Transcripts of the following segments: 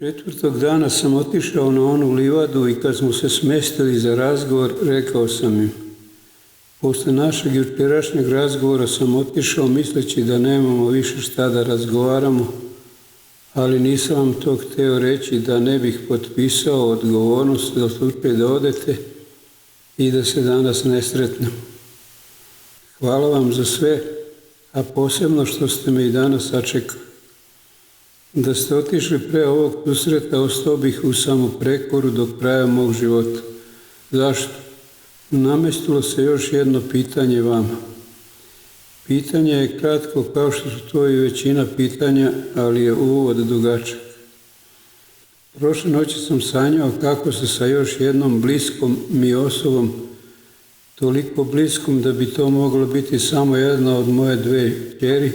Četvrtog dana sam otišao na onu livadu i kad smo se smestili za razgovor, rekao sam im: posle našeg jučerašnjeg razgovora sam otišao misleći da nemamo više šta da razgovaramo, ali nisam vam to hteo reći da ne bih potpisao odgovornost za slučaj da odete i da se danas ne sretnemo. Hvala vam za sve, a posebno što ste me i danas sačekali. Da ste otišli pre ovog susreta, ostao bih u samoprekoru do kraja mog života. Zašto? Namestilo se još jedno pitanje vama. Pitanje je kratko kao što su to i većina pitanja, ali je uvod dugačak. Prošle noći sam sanjao kako se sa još jednom bliskom mi osobom, toliko bliskom da bi to moglo biti samo jedna od moje dve kćeri,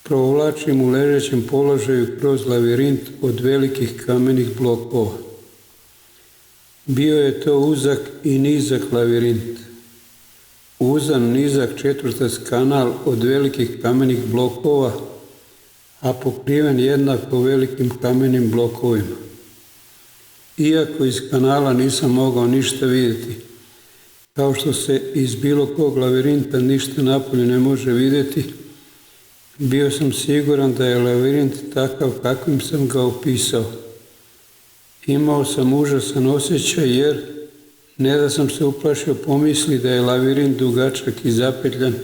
provlačim u ležećem položaju kroz lavirint od velikih kamenih blokova. Bio je to uzak i nizak lavirint. Uzan, nizak četvrtac kanal od velikih kamenih blokova, a pokriven jednako velikim kamenim blokovima. Iako iz kanala nisam mogao ništa vidjeti, kao što se iz bilo kog lavirinta ništa napolje ne može vidjeti, bio sam siguran da je lavirint takav kakvim sam ga opisao. Imao sam užasan osjećaj jer, ne da sam se uplašio pomisli da je lavirint dugačak i zapetljan,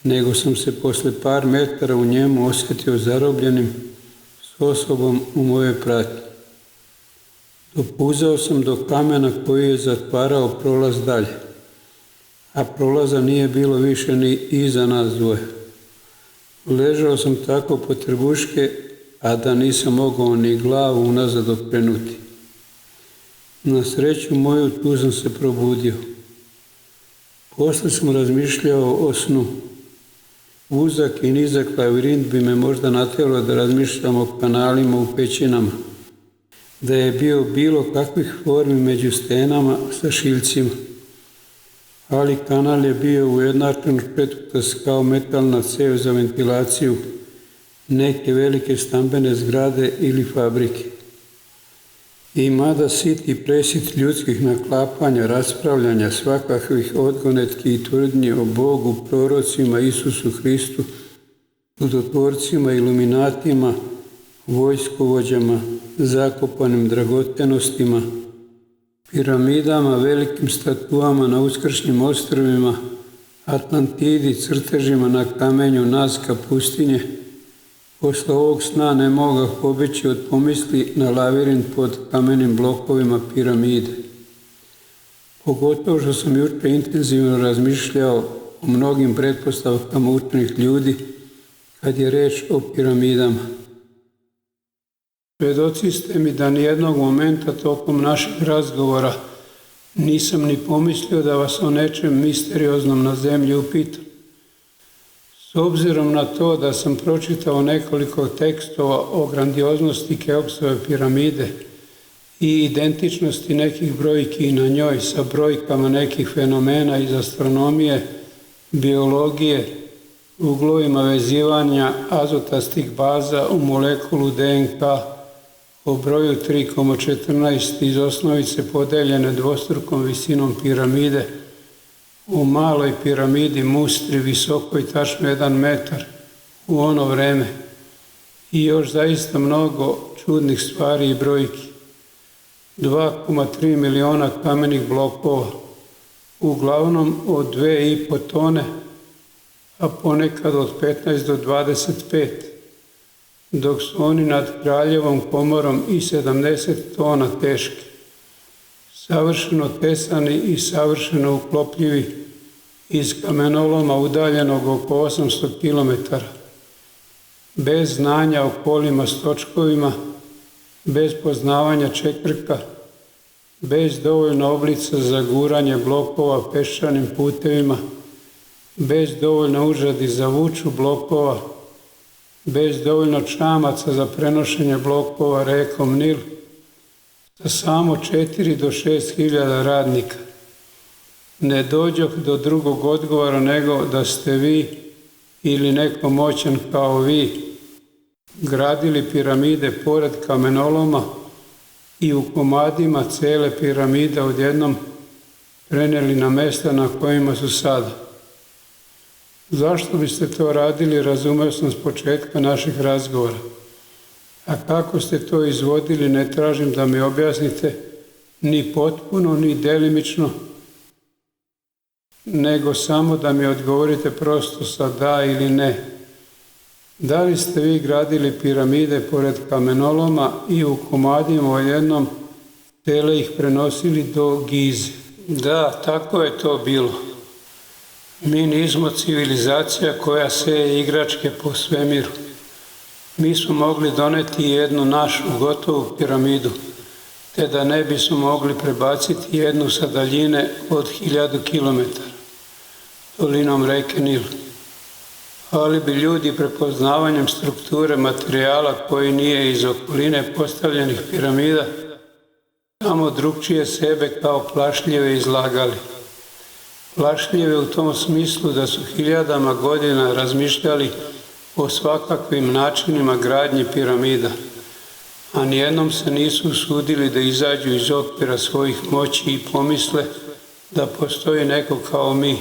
nego sam se posle par metara u njemu osjetio zarobljenim s osobom u moje pratnji. Dopuzao sam do kamena koji je zatvarao prolaz dalje, a prolaza nije bilo više ni iza nas dvoje. Ležao sam tako po trbuške, a da nisam mogao ni glavu unazad okrenuti. Na sreću moju tu sam se probudio. Posle sam razmišljao o snu. Uzak i nizak lavirint bi me možda natjeralo da razmišljam o kanalima u pećinama, da je bio bilo kakvih formi među stenama sa šiljcima, ali kanal je bio ujednačen četvrtac kao metalna cev za ventilaciju neke velike stambene zgrade ili fabrike. I mada sit i presit ljudskih naklapanja, raspravljanja, svakakvih odgonetki i tvrdnji o Bogu, prorocima, Isusu Hristu, čudotvorcima, iluminatima, vojskovođama, zakopanim dragocenostima, piramidama, velikim statuama na uskršnjim ostrvima, Atlantidi, crtežima na kamenju Nazca pustinje, posle ovog sna ne mogao pobeći od pomisli na lavirint pod kamenim blokovima piramide. Pogotovo što sam juče intenzivno razmišljao o mnogim pretpostavkama učenih ljudi kad je reč o piramidama. Svedoci ste mi da nijednog momenta tokom našeg razgovora nisam ni pomislio da vas o nečem misterioznom na zemlji upitam. S obzirom na to da sam pročitao nekoliko tekstova o grandioznosti Keopsove piramide i identičnosti nekih brojki na njoj sa brojkama nekih fenomena iz astronomije, biologije, uglovima vezivanja azotastih baza u molekulu DNK, o broju 3,14 iz osnovice podeljene dvostrukom visinom piramide, u maloj piramidi Mustri visokoj tačno 1 metar u ono vreme i još zaista mnogo čudnih stvari i brojki. 2,3 miliona kamenih blokova, uglavnom od 2,5 tone, a ponekad od 15 do 25, dok su oni nad Kraljevom komorom i 70 tona teški, savršeno tesani i savršeno uklopljivi iz kamenoloma udaljenog oko 800 km, bez znanja o kolima s točkovima, bez poznavanja čekrka, bez dovoljno oblica za guranje blokova peščanim putevima, bez dovoljno užadi za vuču blokova, bez dovoljno čamaca za prenošenje blokova rekom Nil, sa samo 4 do 6 hiljada radnika. Ne dođoh do drugog odgovora nego da ste vi ili neko moćan kao vi gradili piramide pored kamenoloma i u komadima cele piramide odjednom preneli na mesta na kojima su sada. Zašto biste to radili, razumeo sam s početka naših razgovora. A kako ste to izvodili, ne tražim da mi objasnite ni potpuno, ni delimično, nego samo da mi odgovorite prosto sa da ili ne. Da li ste vi gradili piramide pored kamenoloma i u komadima odjednom tele ih prenosili do Gize? Da, tako je to bilo. Mi nismo civilizacija koja seje igračke po svemiru. Mi smo mogli doneti jednu našu gotovu piramidu, te da ne bismo mogli prebaciti jednu sa daljine od 1000 kilometara dolinom reke Nil. Ali bi ljudi prepoznavanjem strukture materijala koji nije iz okoline postavljenih piramida samo drugčije sebe kao plašljive izlagali. Plašljive u tom smislu da su hiljadama godina razmišljali o svakakvim načinima gradnje piramida, a nijednom se nisu usudili da izađu iz okvira svojih moći i pomisle da postoji neko kao mi,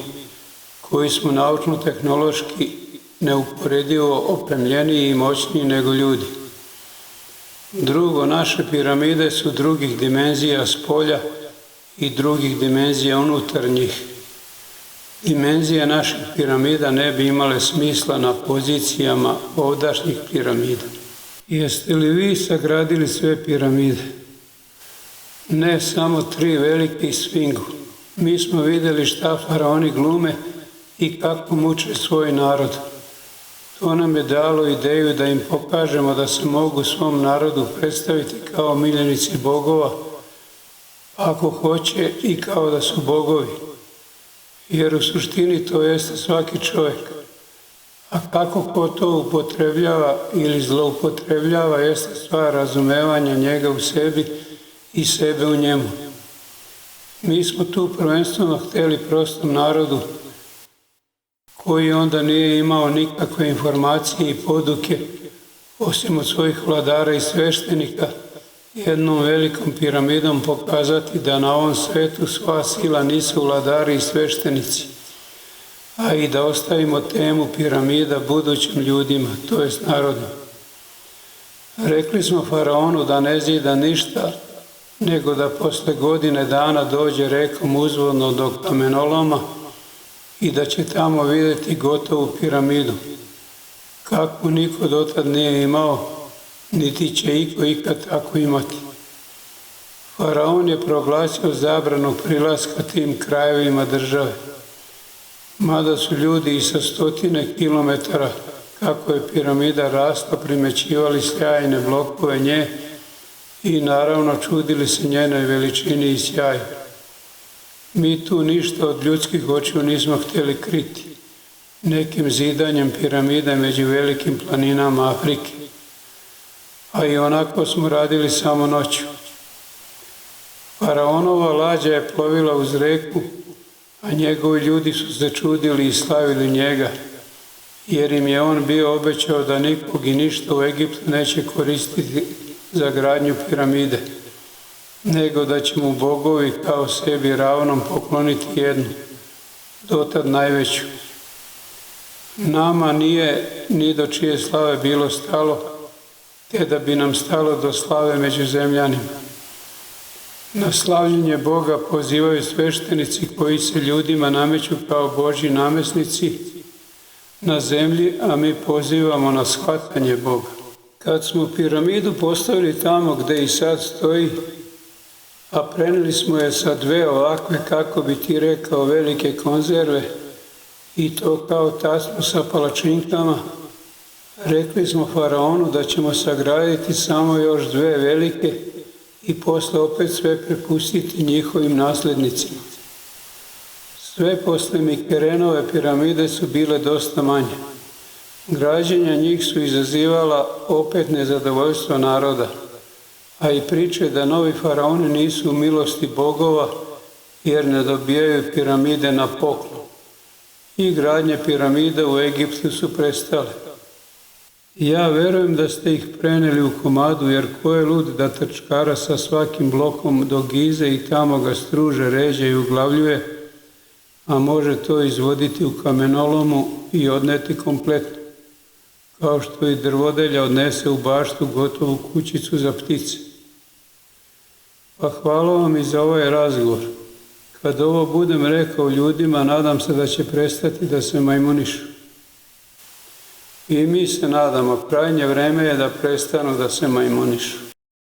koji smo naučno-tehnološki neuporedivo opremljeniji i moćniji nego ljudi. Drugo, naše piramide su drugih dimenzija spolja i drugih dimenzija unutar njih. Dimenzije naših piramida ne bi imale smisla na pozicijama ovdašnjih piramida. Jeste li vi sagradili sve piramide? Ne samo 3 velike i sfingu. Mi smo vidjeli šta faraoni glume i kako muče svoj narod. To nam je dalo ideju da im pokažemo da se mogu svom narodu predstaviti kao miljenici bogova, ako hoće i kao da su bogovi. Jer u suštini to jeste svaki čovjek. A kako ko to upotrebljava ili zloupotrebljava jeste stvar razumevanja njega u sebi i sebe u njemu. Mi smo tu prvenstveno htjeli prostom narodu, koji onda nije imao nikakve informacije i poduke, osim od svojih vladara i sveštenika, jednom velikom piramidom pokazati da na ovom svetu sva sila nisu vladari i sveštenici, a i da ostavimo temu piramida budućim ljudima, to jest narodu. Rekli smo faraonu da ne zida ništa, nego da posle godine dana dođe rekom uzvodno do kamenoloma i da će tamo vidjeti gotovu piramidu, kakvu niko dotad nije imao, niti će iko ikad tako imati. Faraon je proglasio zabranu prilaska tim krajevima države, mada su ljudi i sa 100 kilometara, kako je piramida rasla, primećivali sjajne blokove nje i naravno čudili se njenoj veličini i sjaju. Mi tu ništa od ljudskih očiju nismo htjeli kriti, nekim zidanjem piramide među velikim planinama Afrike, a i onako smo radili samo noću. Faraonova lađa je plovila uz reku, a njegovi ljudi su se čudili i slavili njega, jer im je on bio obećao da nikog i ništa u Egiptu neće koristiti za gradnju piramide, nego da će mu bogovi kao sebi ravnom pokloniti jednu, dotad najveću. Nama nije ni do čije slave bilo stalo, te da bi nam stalo do slave među zemljanima. Na slavljenje Boga pozivaju sveštenici koji se ljudima nameću kao Božji namjesnici na zemlji, a mi pozivamo na shvatanje Boga. Kad smo piramidu postavili tamo gdje i sad stoji, a prenijeli smo je sa 2 ovakve, kako bi ti rekao, velike konzerve, i to kao tasmu sa palačinkama, rekli smo faraonu da ćemo sagraditi samo još 2 velike i posle opet sve prepustiti njihovim nasljednicima. Sve posle Mikerenove piramide su bile dosta manje. Građenja njih su izazivala opet nezadovoljstvo naroda, a i priče da novi faraoni nisu u milosti bogova jer ne dobijaju piramide na poklon. I gradnje piramida u Egiptu su prestale. Ja verujem da ste ih preneli u komadu, jer ko je lud da trčkara sa svakim blokom do Gize i tamo ga struže, ređe i uglavljuje, a može to izvoditi u kamenolomu i odneti kompletno, kao što i drvodelja odnese u baštu gotovu kućicu za ptice. Pa hvala vam i za ovaj razgovor. Kad ovo budem rekao ljudima, nadam se da će prestati da se majmunišu. I mi se nadamo, krajnje vreme je da prestanu da se majmunišu.